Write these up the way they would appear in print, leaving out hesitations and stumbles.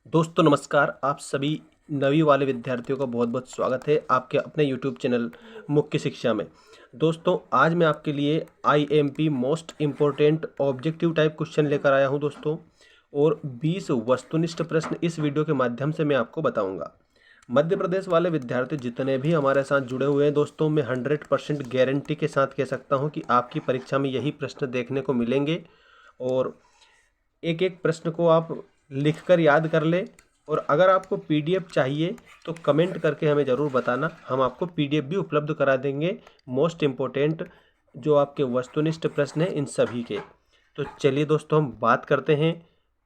दोस्तों नमस्कार। आप सभी नवी वाले विद्यार्थियों का बहुत बहुत स्वागत है आपके अपने YouTube चैनल मुख्य शिक्षा में। दोस्तों आज मैं आपके लिए IMP most important objective type question लेकर आया हूं दोस्तों, और 20 वस्तुनिष्ठ प्रश्न इस वीडियो के माध्यम से मैं आपको बताऊंगा। मध्य प्रदेश वाले विद्यार्थी जितने भी हमारे साथ जुड़े हुए हैं दोस्तों, मैं 100% गारंटी के साथ कह सकता हूँ कि आपकी परीक्षा में यही प्रश्न देखने को मिलेंगे। और एक एक प्रश्न को आप लिखकर याद कर ले, और अगर आपको PDF चाहिए तो कमेंट करके हमें ज़रूर बताना, हम आपको PDF भी उपलब्ध करा देंगे मोस्ट इम्पोर्टेंट जो आपके वस्तुनिष्ठ प्रश्न हैं इन सभी के। तो चलिए दोस्तों हम बात करते हैं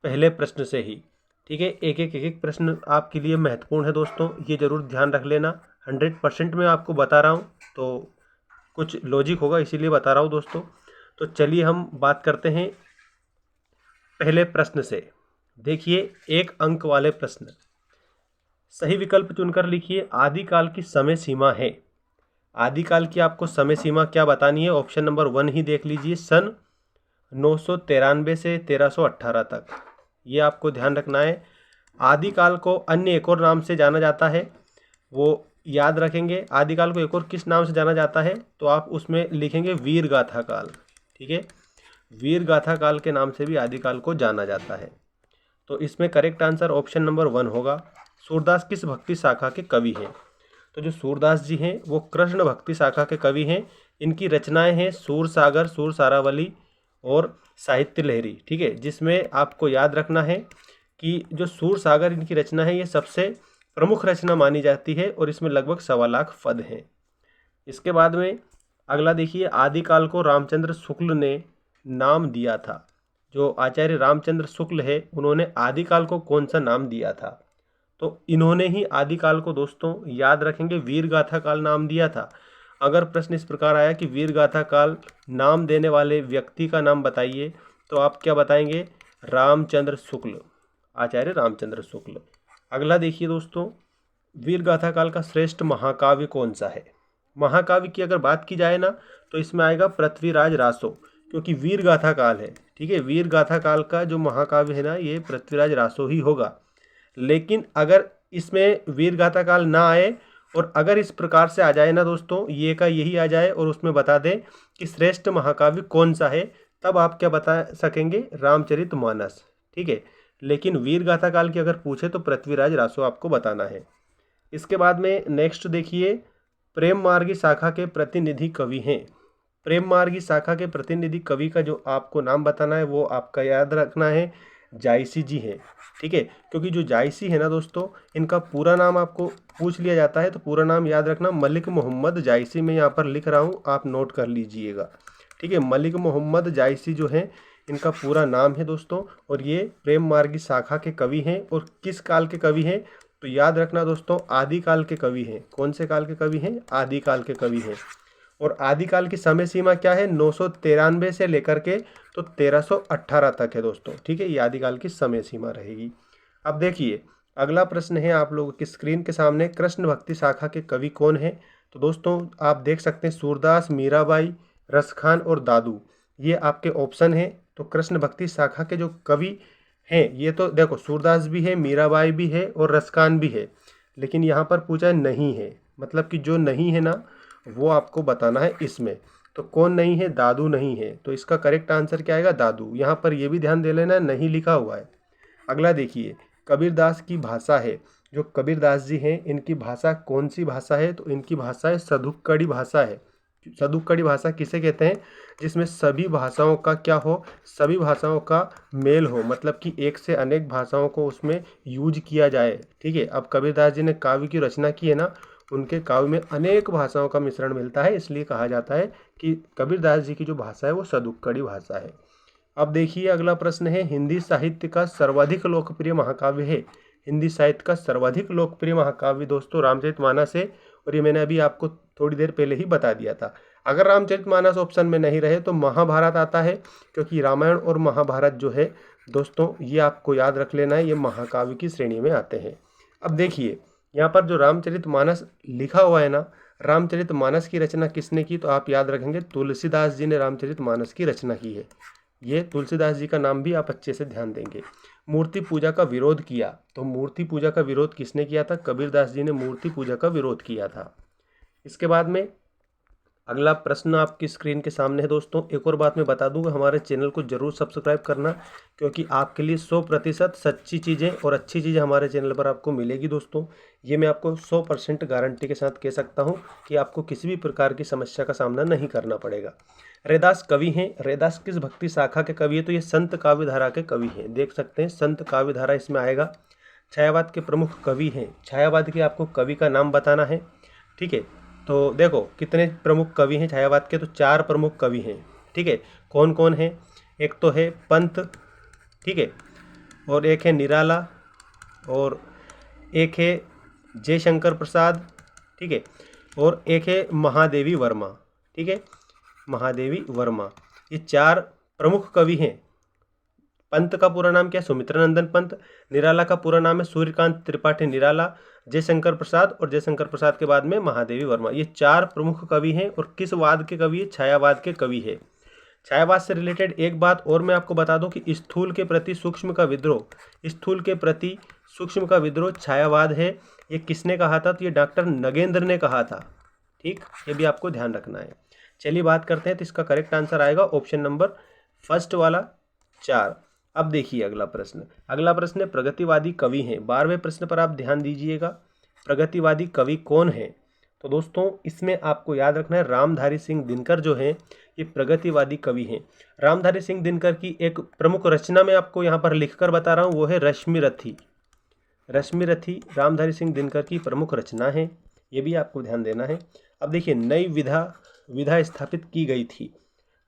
पहले प्रश्न से ही। ठीक है, एक एक प्रश्न आपके लिए महत्वपूर्ण है दोस्तों, ये ज़रूर ध्यान रख लेना। 100% मैं आपको बता रहा हूँ तो कुछ लॉजिक होगा, इसीलिए बता रहा हूँ दोस्तों। तो चलिए हम बात करते हैं पहले प्रश्न से। देखिए, 1 अंक वाले प्रश्न, सही विकल्प चुनकर लिखिए। आदिकाल की समय सीमा है। आदिकाल की आपको समय सीमा क्या बतानी है? ऑप्शन नंबर 1 ही देख लीजिए, सन 993 से 1318 तक। ये आपको ध्यान रखना है। आदिकाल को अन्य एक और नाम से जाना जाता है, वो याद रखेंगे। आदिकाल को एक और किस नाम से जाना जाता है तो आप उसमें लिखेंगे वीर गाथा काल। ठीक है, वीर गाथा काल के नाम से भी आदिकाल को जाना जाता है। तो इसमें करेक्ट आंसर ऑप्शन नंबर 1 होगा। सूरदास किस भक्ति शाखा के कवि हैं? तो जो सूरदास जी हैं वो कृष्ण भक्ति शाखा के कवि हैं। इनकी रचनाएं हैं सूर सागर, सूर सारावली और साहित्य लहरी। ठीक है, जिसमें आपको याद रखना है कि जो सूर सागर इनकी रचना है ये सबसे प्रमुख रचना मानी जाती है, और इसमें लगभग 1.25 लाख पद हैं। इसके बाद में अगला देखिए, आदिकाल को रामचंद्र शुक्ल ने नाम दिया था। जो आचार्य रामचंद्र शुक्ल है उन्होंने आदिकाल को कौन सा नाम दिया था? तो इन्होंने ही आदिकाल को दोस्तों याद रखेंगे वीर गाथा काल नाम दिया था। अगर प्रश्न इस प्रकार आया कि वीर गाथा काल नाम देने वाले व्यक्ति का नाम बताइए, तो आप क्या बताएंगे? रामचंद्र शुक्ल, आचार्य रामचंद्र शुक्ल। अगला देखिए दोस्तों, वीर गाथा काल का श्रेष्ठ महाकाव्य कौन सा है? महाकाव्य की अगर बात की जाए ना तो इसमें आएगा पृथ्वीराज रासो, क्योंकि वीर गाथा काल है। ठीक है, वीर गाथा काल का जो महाकाव्य है ना ये पृथ्वीराज रासो ही होगा। लेकिन अगर इसमें वीर गाथा काल ना आए और अगर इस प्रकार से आ जाए ना दोस्तों, ये का यही आ जाए और उसमें बता दें कि श्रेष्ठ महाकाव्य कौन सा है, तब आप क्या बता सकेंगे? रामचरितमानस। ठीक है, लेकिन वीर गाथा काल की अगर पूछे तो पृथ्वीराज रासो आपको बताना है। इसके बाद में नेक्स्ट देखिए, प्रेम मार्गी शाखा के प्रतिनिधि कवि हैं। प्रेम मार्गी शाखा के प्रतिनिधि कवि का जो आपको नाम बताना है वो आपका याद रखना है, जायसी जी हैं। ठीक है, क्योंकि जो जायसी है ना दोस्तों, इनका पूरा नाम आपको पूछ लिया जाता है तो पूरा नाम याद रखना, मलिक मोहम्मद जायसी। मैं यहाँ पर लिख रहा हूँ, आप नोट कर लीजिएगा। ठीक है, मलिक मोहम्मद जायसी जो है इनका पूरा नाम है दोस्तों, और ये प्रेम मार्गी शाखा के कवि हैं। और किस काल के कवि हैं? तो याद रखना दोस्तों, आदिकाल के कवि हैं। कौन से काल के कवि हैं? आदिकाल के कवि हैं। और आदिकाल की समय सीमा क्या है? 993 से लेकर के तो 1318 तक है दोस्तों। ठीक है, ये आदिकाल की समय सीमा रहेगी। अब देखिए, अगला प्रश्न है आप लोगों की स्क्रीन के सामने, कृष्ण भक्ति शाखा के कवि कौन है? तो दोस्तों आप देख सकते हैं सूरदास, मीराबाई, रसखान और दादू, ये आपके ऑप्शन हैं। तो कृष्ण भक्ति शाखा के जो कवि हैं ये तो देखो, सूरदास भी है, मीराबाई भी है और रसखान भी है। लेकिन यहाँ पर पूछा है नहीं है, मतलब कि जो नहीं है ना वो आपको बताना है इसमें। तो कौन नहीं है? दादू नहीं है। तो इसका करेक्ट आंसर क्या आएगा? दादू। यहाँ पर ये भी ध्यान दे लेना, नहीं लिखा हुआ है। अगला देखिए, कबीरदास की भाषा है। जो कबीरदास जी हैं इनकी भाषा कौन सी भाषा है? तो इनकी भाषा है सदुक्कड़ी भाषा है। सदुक्कड़ी भाषा किसे कहते हैं? जिसमें सभी भाषाओं का क्या हो? सभी भाषाओं का मेल हो, मतलब कि एक से अनेक भाषाओं को उसमें यूज किया जाए। ठीक है, अब कबीरदास जी ने काव्य की रचना की है ना, उनके काव्य में अनेक भाषाओं का मिश्रण मिलता है, इसलिए कहा जाता है कि कबीरदास जी की जो भाषा है वो सदुक्कड़ी भाषा है। अब देखिए, अगला प्रश्न है, हिंदी साहित्य का सर्वाधिक लोकप्रिय महाकाव्य है। हिंदी साहित्य का सर्वाधिक लोकप्रिय महाकाव्य दोस्तों रामचरितमानस है, और ये मैंने अभी आपको थोड़ी देर पहले ही बता दिया था। अगर रामचरितमानस ऑप्शन में नहीं रहे तो महाभारत आता है, क्योंकि रामायण और महाभारत जो है दोस्तों ये आपको याद रख लेना है, ये महाकाव्य की श्रेणी में आते हैं। अब देखिए, यहाँ पर जो रामचरितमानस लिखा हुआ है ना, रामचरितमानस की रचना किसने की? तो आप याद रखेंगे तुलसीदास जी ने रामचरितमानस की रचना की है। ये तुलसीदास जी का नाम भी आप अच्छे से ध्यान देंगे। मूर्ति पूजा का विरोध किया, तो मूर्ति पूजा का विरोध किसने किया था? कबीरदास जी ने मूर्ति पूजा का विरोध किया था। इसके बाद में अगला प्रश्न आपकी स्क्रीन के सामने है दोस्तों। एक और बात मैं बता दूंगा, हमारे चैनल को जरूर सब्सक्राइब करना, क्योंकि आपके लिए 100% सच्ची चीज़ें और अच्छी चीज़ें हमारे चैनल पर आपको मिलेगी दोस्तों। ये मैं आपको 100% गारंटी के साथ कह सकता हूँ कि आपको किसी भी प्रकार की समस्या का सामना नहीं करना पड़ेगा। रैदास कवि हैं। रैदास किस भक्ति शाखा के कवि है? तो ये संत काव्यधारा के कवि हैं। देख सकते हैं संत काव्यधारा इसमें आएगा। छायावाद के प्रमुख कवि हैं। छायावाद के आपको कवि का नाम बताना है, ठीक है। तो देखो कितने प्रमुख कवि हैं छायावाद के, तो 4 प्रमुख कवि हैं, ठीक है। कौन कौन है? एक तो है पंत, ठीक है, और एक है निराला, और एक है जयशंकर प्रसाद, ठीक है, और एक है महादेवी वर्मा, ठीक है, महादेवी वर्मा। ये 4 प्रमुख कवि हैं। पंत का पूरा नाम क्या है? सुमित्रानंदन पंत। निराला का पूरा नाम है सूर्यकांत त्रिपाठी निराला। जयशंकर प्रसाद, और जयशंकर प्रसाद के बाद में महादेवी वर्मा। ये 4 प्रमुख कवि हैं। और किस वाद के कवि है? छायावाद के कवि है। छायावाद से रिलेटेड एक बात और मैं आपको बता दूं कि स्थूल के प्रति सूक्ष्म का विद्रोह, स्थूल के प्रति सूक्ष्म का विद्रोह छायावाद है। ये किसने कहा था? तो ये डॉक्टर नगेंद्र ने कहा था, ठीक। ये भी आपको ध्यान रखना है। चलिए बात करते हैं, तो इसका करेक्ट आंसर आएगा ऑप्शन नंबर फर्स्ट वाला 4। अब देखिए अगला प्रश्न। अगला प्रश्न है प्रगतिवादी कवि हैं। 12वें प्रश्न पर आप ध्यान दीजिएगा। प्रगतिवादी कवि कौन है? तो दोस्तों इसमें आपको याद रखना है रामधारी सिंह दिनकर जो हैं ये प्रगतिवादी कवि हैं। रामधारी सिंह दिनकर की एक प्रमुख रचना मैं आपको यहाँ पर लिखकर बता रहा हूँ, वो है रश्मिरथी। रश्मिरथी रामधारी सिंह दिनकर की प्रमुख रचना है, ये भी आपको ध्यान देना है। अब देखिए नई विधा स्थापित की गई थी,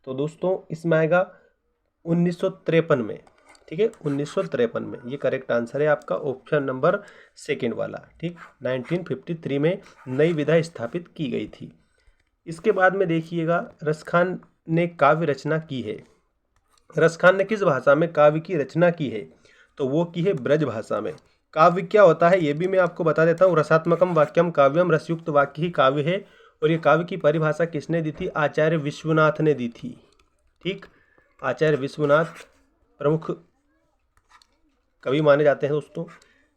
तो दोस्तों इसमें आएगा 1953 में, ठीक है, 1953 में। ये करेक्ट आंसर है आपका ऑप्शन नंबर सेकंड वाला, ठीक। 1953 में नई विधा स्थापित की गई थी। इसके बाद में देखिएगा रसखान ने काव्य रचना की है। रसखान ने किस भाषा में काव्य की रचना की है? तो वो की है ब्रज भाषा में। काव्य क्या होता है ये भी मैं आपको बता देता हूँ। रसात्मकम वाक्यम काव्यम, रसयुक्त वाक्य ही काव्य है। और ये काव्य की परिभाषा किसने दी थी? आचार्य विश्वनाथ ने दी थी, ठीक। आचार्य विश्वनाथ प्रमुख कवि माने जाते हैं दोस्तों।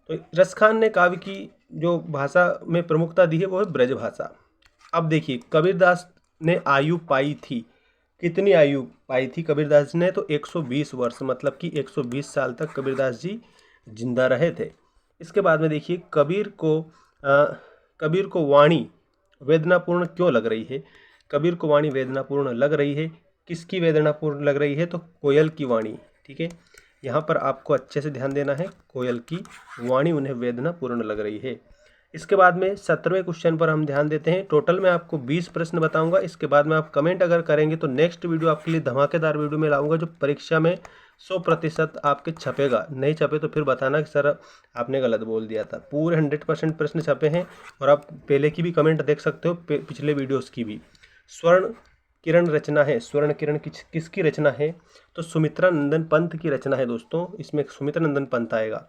तो रसखान ने काव्य की जो भाषा में प्रमुखता दी है वो है ब्रज भाषा। अब देखिए कबीरदास ने आयु पाई थी, कितनी आयु पाई थी कबीरदास ने? तो 120 वर्ष, मतलब कि 120 साल तक कबीरदास जी जिंदा रहे थे। इसके बाद में देखिए कबीर को वाणी वेदनापूर्ण क्यों लग रही है? कबीर को वाणी वेदनापूर्ण लग रही है। किसकी वेदनापूर्ण लग रही है? तो कोयल की वाणी, ठीक है। यहाँ पर आपको अच्छे से ध्यान देना है, कोयल की वाणी उन्हें वेदनापूर्ण लग रही है। इसके बाद में 17वें क्वेश्चन पर हम ध्यान देते हैं। टोटल मैं आपको 20 प्रश्न बताऊंगा। इसके बाद में आप कमेंट अगर करेंगे तो नेक्स्ट वीडियो आपके लिए धमाकेदार वीडियो में लाऊंगा, जो परीक्षा में 100% आपके छपेगा। नहीं छपे तो फिर बताना कि सर आपने गलत बोल दिया था। पूरे 100% प्रश्न छपे हैं, और आप पहले की भी कमेंट देख सकते हो, पिछले वीडियोज़ की भी। स्वर्ण किरण रचना है। स्वर्ण किरण किसकी रचना है? तो सुमित्रानंदन पंत की रचना है दोस्तों। इसमें सुमित्रानंदन पंत आएगा।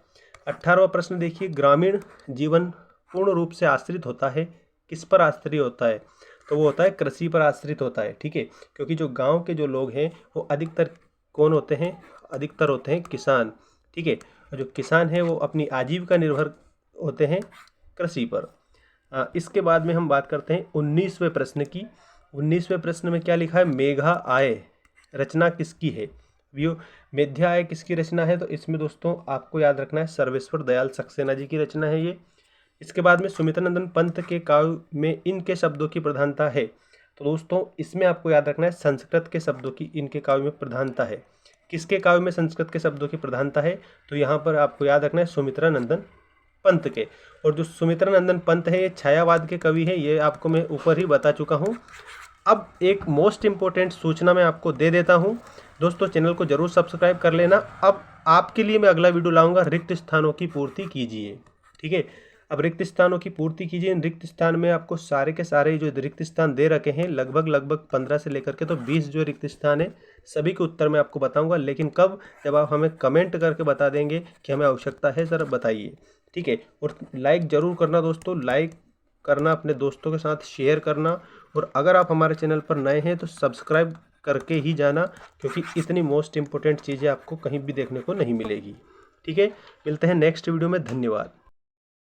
18वां प्रश्न देखिए, ग्रामीण जीवन पूर्ण रूप से आश्रित होता है, किस पर आश्रित होता है? तो वो होता है कृषि पर आश्रित होता है, ठीक है। क्योंकि जो गांव के जो लोग हैं वो अधिकतर कौन होते हैं? अधिकतर होते हैं किसान, ठीक है। और जो किसान हैं वो अपनी आजीविका निर्भर होते हैं कृषि पर। इसके बाद में हम बात करते हैं 19वें प्रश्न की। 19वें प्रश्न में क्या लिखा है? मेघा आय रचना किसकी है? व्यू मेध्या आय किसकी रचना है? तो इसमें दोस्तों आपको याद रखना है सर्वेश्वर दयाल सक्सेना जी की रचना है ये। इसके बाद में सुमित्रानंदन पंत के काव्य में इनके शब्दों की प्रधानता है। तो दोस्तों इसमें आपको याद रखना है संस्कृत के शब्दों की इनके काव्य में प्रधानता है। किसके काव्य में संस्कृत के शब्दों की प्रधानता है? तो यहाँ पर आपको याद रखना है सुमित्रानंदन पंत के। और जो सुमित्रानंदन पंत है ये छायावाद के कवि है, ये आपको मैं ऊपर ही बता चुका हूँ। अब एक मोस्ट इम्पोर्टेंट सूचना मैं आपको दे देता हूँ दोस्तों, चैनल को जरूर सब्सक्राइब कर लेना। अब आपके लिए मैं अगला वीडियो लाऊंगा, रिक्त स्थानों की पूर्ति कीजिए, ठीक है। अब रिक्त स्थानों की पूर्ति कीजिए। इन रिक्त स्थान में आपको सारे के सारे जो रिक्त स्थान दे रखे हैं लगभग 15 से लेकर के तो 20 जो रिक्त स्थान है सभी के उत्तर मैं आपको बताऊंगा। लेकिन कब? जब आप हमें कमेंट करके बता देंगे कि हमें आवश्यकता है सर बताइए, ठीक है। और लाइक ज़रूर करना दोस्तों, लाइक करना, अपने दोस्तों के साथ शेयर करना। और अगर आप हमारे चैनल पर नए हैं तो सब्सक्राइब करके ही जाना, क्योंकि इतनी मोस्ट इम्पोर्टेंट चीज़ें आपको कहीं भी देखने को नहीं मिलेगी। ठीक है, मिलते हैं नेक्स्ट वीडियो में। धन्यवाद।